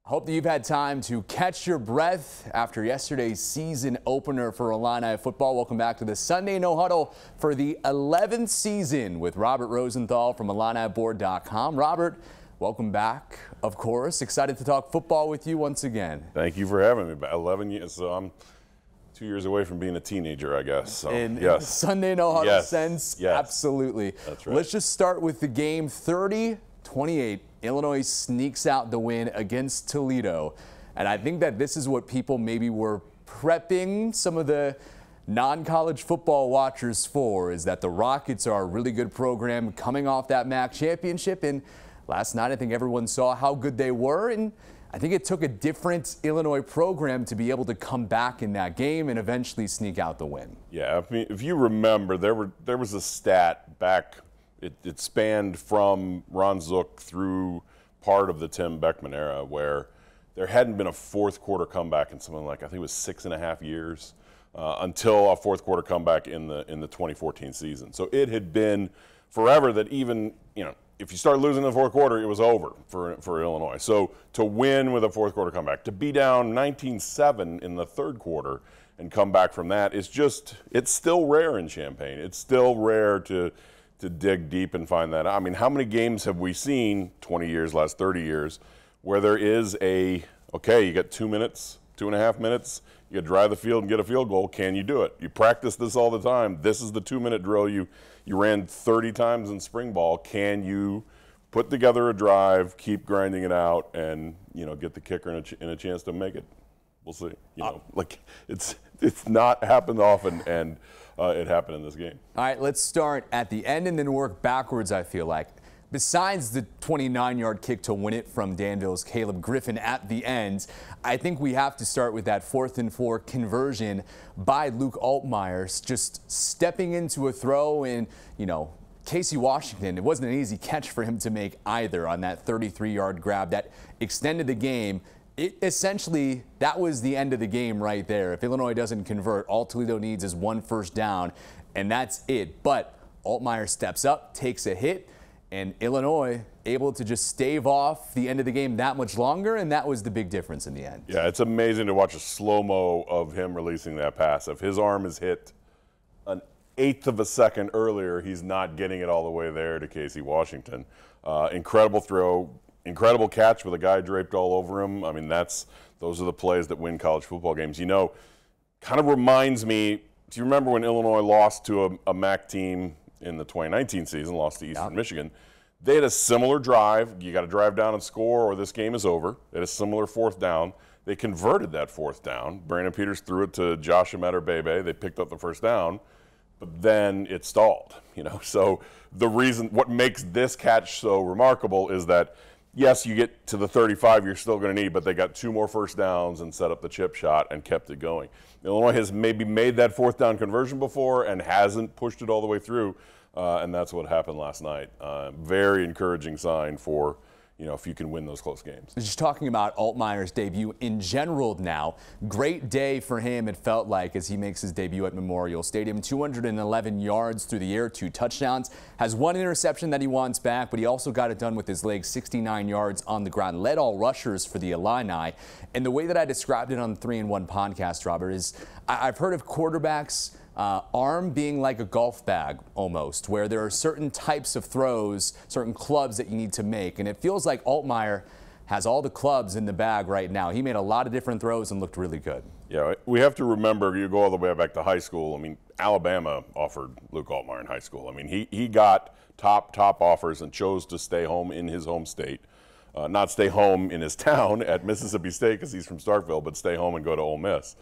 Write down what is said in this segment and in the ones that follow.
Hope that you've had time to catch your breath after yesterday's season opener for Illini football. Welcome back to the Sunday No Huddle for the 11th season with Robert Rosenthal from IlliniBoard.com. Robert, welcome back, of course. Excited to talk football with you once again. Thank you for having me. 11 years, so I'm 2 years away from being a teenager, I guess. So, in yes. Sunday No Huddle sense, yes. Absolutely. That's right. Let's just start with the game. 30-28. Illinois sneaks out the win against Toledo. And I think that this is what people maybe were prepping some of the non-college football watchers for, is that the Rockets are a really good program coming off that MAC championship. And last night, I think everyone saw how good they were. And I think it took a different Illinois program to be able to come back in that game and eventually sneak out the win. Yeah, I mean, if you remember, there was a stat back. It spanned from Ron Zook through part of the Tim Beckman era where there hadn't been a fourth quarter comeback in something like, I think it was 6.5 years until a fourth quarter comeback in the 2014 season. So it had been forever that even, if you start losing in the fourth quarter, it was over for Illinois. So to win with a fourth quarter comeback, to be down 19-7 in the third quarter and come back from that is just, it's still rare in Champaign. It's still rare to dig deep and find that. I mean, how many games have we seen, 20 years, last 30 years, where there is okay, you got 2 minutes, 2.5 minutes, you got to drive the field and get a field goal. Can you do it? You practice this all the time. This is the 2-minute drill you ran 30 times in spring ball. Can you put together a drive, keep grinding it out, and get the kicker in a chance to make it? We'll see. It's not happened often, and it happened in this game. All right, let's start at the end and then work backwards, I feel like. Besides the 29-yard kick to win it from Danville's Caleb Griffin at the end, I think we have to start with that 4th and 4 conversion by Luke Altmyer, just stepping into a throw. And, Casey Washington, it wasn't an easy catch for him to make either on that 33-yard grab that extended the game. Essentially, that was the end of the game right there. If Illinois doesn't convert, all Toledo needs is 1 first down, and that's it. But Altmyer steps up, takes a hit, and Illinois able to just stave off the end of the game that much longer, and that was the big difference in the end. Yeah, it's amazing to watch a slow-mo of him releasing that pass. If his arm is hit an 1/8 of a second earlier, he's not getting it all the way there to Casey Washington. Incredible throw. Incredible catch with a guy draped all over him. I mean, those are the plays that win college football games. Kind of reminds me, do you remember when Illinois lost to a MAC team in the 2019 season, lost to Eastern Michigan? They had a similar drive. You got to drive down and score or this game is over. They had a similar 4th down. They converted that 4th down. Brandon Peters threw it to Josh Ahmed or Bebe. They picked up the first down, but then it stalled. So what makes this catch so remarkable is that, yes, you get to the 35 you're still going to need, but they got 2 more first downs and set up the chip shot and kept it going. Illinois has maybe made that 4th down conversion before and hasn't pushed it all the way through, and that's what happened last night. Very encouraging sign for, if you can win those close games. Just talking about Altmyer's debut in general now, great day for him, it felt like, as he makes his debut at Memorial Stadium. 211 yards through the air, 2 touchdowns, has 1 interception that he wants back, but he also got it done with his legs, 69 yards on the ground, led all rushers for the Illini. And the way that I described it on the 3-in-1 podcast, Robert, is I've heard of quarterbacks' arm being like a golf bag almost, where there are certain types of throws, certain clubs that you need to make. And it feels like Altmyer has all the clubs in the bag right now. He made a lot of different throws and looked really good. Yeah, we have to remember, you go all the way back to high school. I mean, Alabama offered Luke Altmyer in high school. I mean, he got top offers and chose to stay home in his home state. Not stay home in his town at Mississippi State because he's from Starkville, but stay home and go to Ole Miss.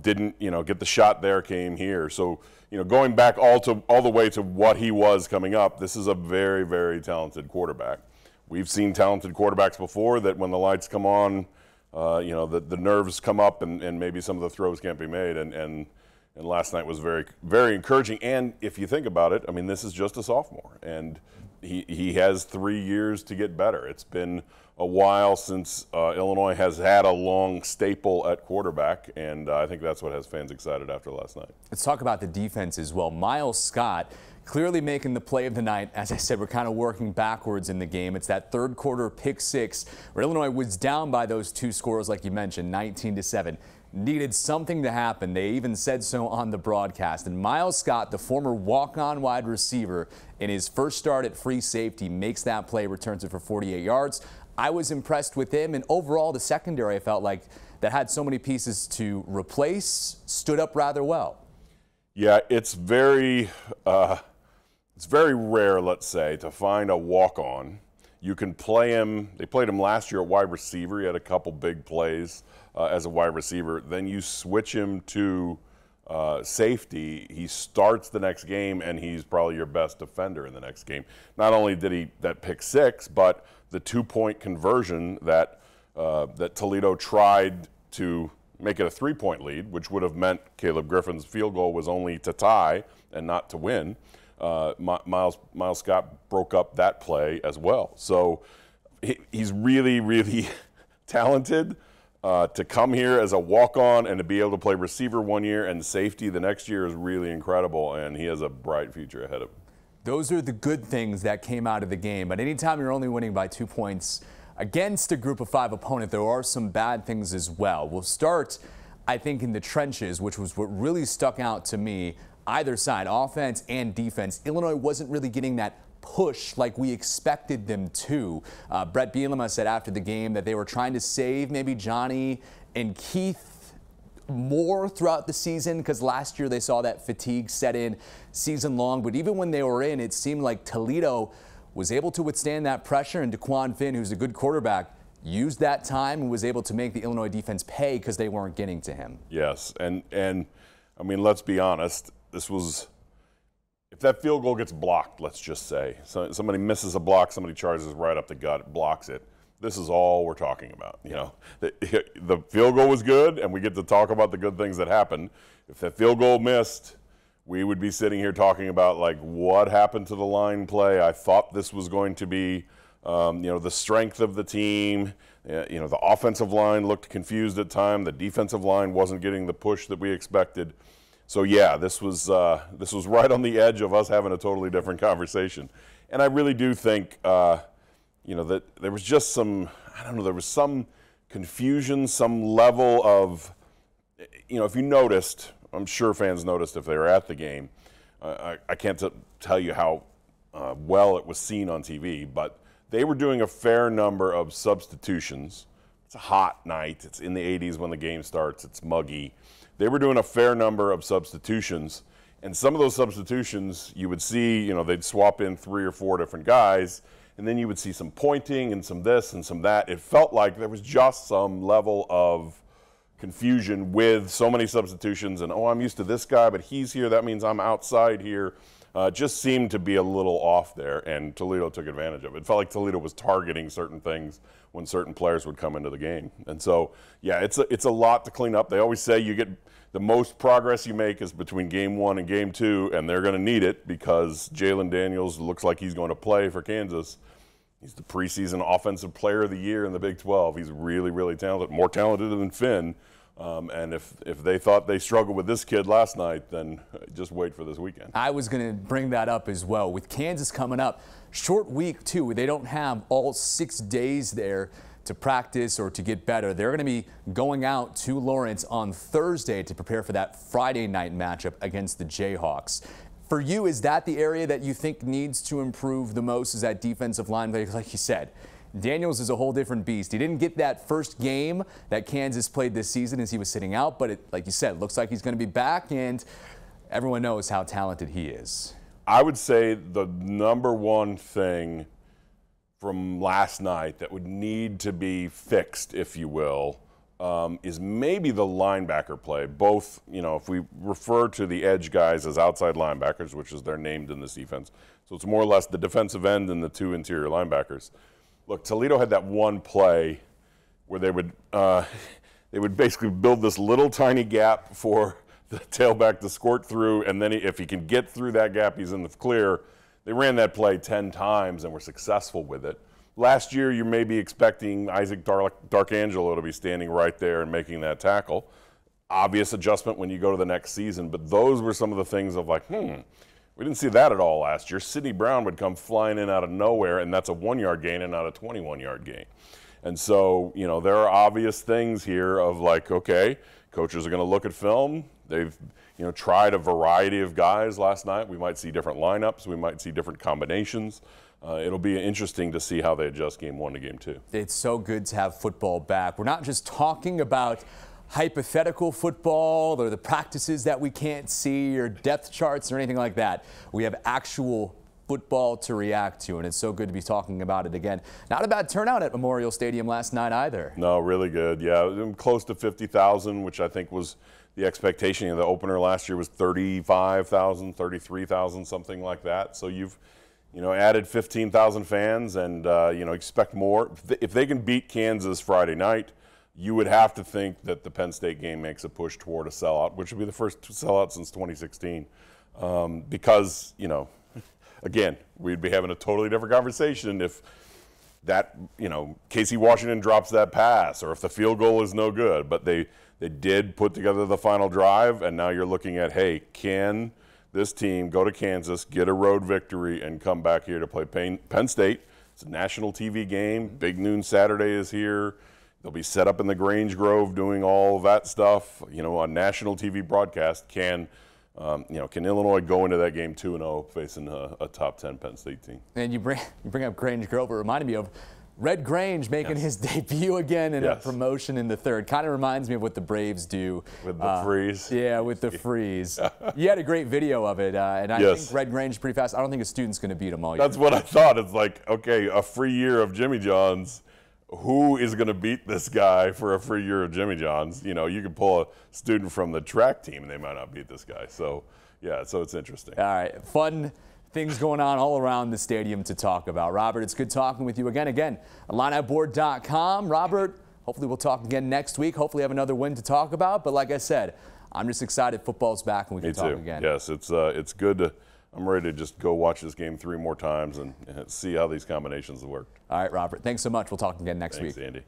Didn't get the shot there, came here. So going back all the way to what he was coming up, this is a very, very talented quarterback. We've seen talented quarterbacks before that when the lights come on, the nerves come up and maybe some of the throws can't be made. And last night was very, very encouraging. And if you think about it, I mean, this is just a sophomore, and he has 3 years to get better. It's been a while since Illinois has had a long staple at quarterback, and I think that's what has fans excited after last night. Let's talk about the defense as well. Miles Scott clearly making the play of the night. As I said, we're kind of working backwards in the game. It's that third quarter pick six where Illinois was down by those two scores, like you mentioned, 19-7. Needed something to happen. They even said so on the broadcast. And Miles Scott, the former walk-on wide receiver, in his first start at free safety, makes that play, returns it for 48 yards. I was impressed with him, and overall the secondary, I felt like, that had so many pieces to replace, stood up rather well. Yeah, it's very rare, let's say, to find a walk-on. You can play him. They played him last year at wide receiver. He had a couple big plays as a wide receiver. Then you switch him to safety. He starts the next game, and he's probably your best defender in the next game. Not only did he that pick six, but the 2-point conversion that Toledo tried to make it a 3-point lead, which would have meant Caleb Griffin's field goal was only to tie and not to win. Miles Scott broke up that play as well. So he's really, really talented. To come here as a walk-on and to be able to play receiver one year and safety the next year is really incredible, and he has a bright future ahead of him. Those are the good things that came out of the game. But anytime you're only winning by 2 points against a group of 5 opponent, there are some bad things as well. We'll start, I think, in the trenches, which was what really stuck out to me. Either side, offense and defense, Illinois wasn't really getting that push like we expected them to. Brett Bielema said after the game that they were trying to save maybe Johnny and Keith more throughout the season because last year they saw that fatigue set in season long. But even when they were in, it seemed like Toledo was able to withstand that pressure, and DeQuan Finn, who's a good quarterback, used that time and was able to make the Illinois defense pay because they weren't getting to him. Yes, and I mean, let's be honest. This was, if that field goal gets blocked, let's just say, so somebody misses a block, somebody charges right up the gut, blocks it. This is all we're talking about. You know, the field goal was good, and we get to talk about the good things that happened. If that field goal missed, we would be sitting here talking about, like, what happened to the line play. I thought this was going to be, you know, the strength of the team. You know, the offensive line looked confused at times. The defensive line wasn't getting the push that we expected. So yeah, this was right on the edge of us having a totally different conversation, and I really do think you know, that there was just some, I don't know, there was some confusion, some level of, you know, if you noticed, I'm sure fans noticed if they were at the game. I can't tell you how well it was seen on TV, but they were doing a fair number of substitutions. It's a hot night. It's in the 80s when the game starts. It's muggy. They were doing a fair number of substitutions, and some of those substitutions you would see, you know, they'd swap in 3 or 4 different guys, and then you would see some pointing and some this and some that. It felt like there was just some level of confusion with so many substitutions, and oh, I'm used to this guy, but he's here, that means I'm outside here. Just seemed to be a little off there, and Toledo took advantage of it. It felt like Toledo was targeting certain things when certain players would come into the game. And so, yeah, it's a lot to clean up. They always say you get the most progress you make is between game 1 and game 2, and they're going to need it because Jalen Daniels looks like he's going to play for Kansas. He's the preseason offensive player of the year in the Big 12. He's really, really talented, more talented than Finn. And if they thought they struggled with this kid last night, then just wait for this weekend. I was going to bring that up as well. With Kansas coming up, short week too. They don't have all 6 days there to practice or to get better. They're going to be going out to Lawrence on Thursday to prepare for that Friday night matchup against the Jayhawks. For you, is that the area that you think needs to improve the most, is that defensive line? Like you said, Daniels is a whole different beast. He didn't get that first game that Kansas played this season as he was sitting out, but like you said, looks like he's going to be back, and everyone knows how talented he is. I would say the number one thing from last night that would need to be fixed, if you will, is maybe the linebacker play. Both, you know, if we refer to the edge guys as outside linebackers, which is they're named in this defense, so it's more or less the defensive end and the 2 interior linebackers. Look, Toledo had that one play where they would basically build this little tiny gap for the tailback to squirt through, and then if he can get through that gap, he's in the clear. They ran that play 10 times and were successful with it. last year you may be expecting Isaac Darkangelo to be standing right there and making that tackle. Obvious adjustment when you go to the next season, but those were some of the things of like, we didn't see that at all last year. Sidney Brown would come flying in out of nowhere, and that's a 1-yard gain and not a 21-yard gain. And so, there are obvious things here of like, okay, coaches are going to look at film. They've, tried a variety of guys last night. We might see different lineups. We might see different combinations. It'll be interesting to see how they adjust game 1 to game 2. It's so good to have football back. We're not just talking about hypothetical football or the practices that we can't see or depth charts or anything like that. We have actual football to react to, and it's so good to be talking about it again. Not a bad turnout at Memorial Stadium last night either. No, really good. Yeah, close to 50,000, which I think was the expectation. The opener last year was 35,000, 33,000, something like that. So you've added 15,000 fans, and expect more. If they can beat Kansas Friday night, you would have to think that the Penn State game makes a push toward a sellout, which would be the first sellout since 2016. Because, again, we'd be having a totally different conversation if that, Casey Washington drops that pass or if the field goal is no good. But they did put together the final drive, and now you're looking at, hey, can this team go to Kansas, get a road victory, and come back here to play Penn State? It's a national TV game. Big Noon Saturday is here. They'll be set up in the Grange Grove doing all that stuff, on national TV broadcast. Can Illinois go into that game 2-0 facing a top 10 Penn State team? And you bring up Grange Grove. It reminded me of Red Grange making his debut again in a promotion in the third. Kind of reminds me of what the Braves do. With the freeze. Yeah, with the freeze. You had a great video of it, and I think Red Grange is pretty fast. I don't think a student's going to beat them all year. That's what I thought. It's like, okay, a free year of Jimmy John's. Who is going to beat this guy for a free year of Jimmy John's? You can pull a student from the track team, and they might not beat this guy. So, yeah, so it's interesting. All right, fun things going on all around the stadium to talk about. Robert, it's good talking with you again. Again, IlliniBoard.com. Robert, hopefully we'll talk again next week. Hopefully have another win to talk about. But like I said, I'm just excited football's back and we can talk again. Yes, it's good. I'm ready to just go watch this game 3 more times and see how these combinations have worked. All right, Robert. Thanks so much. We'll talk again next week. Thanks, Andy.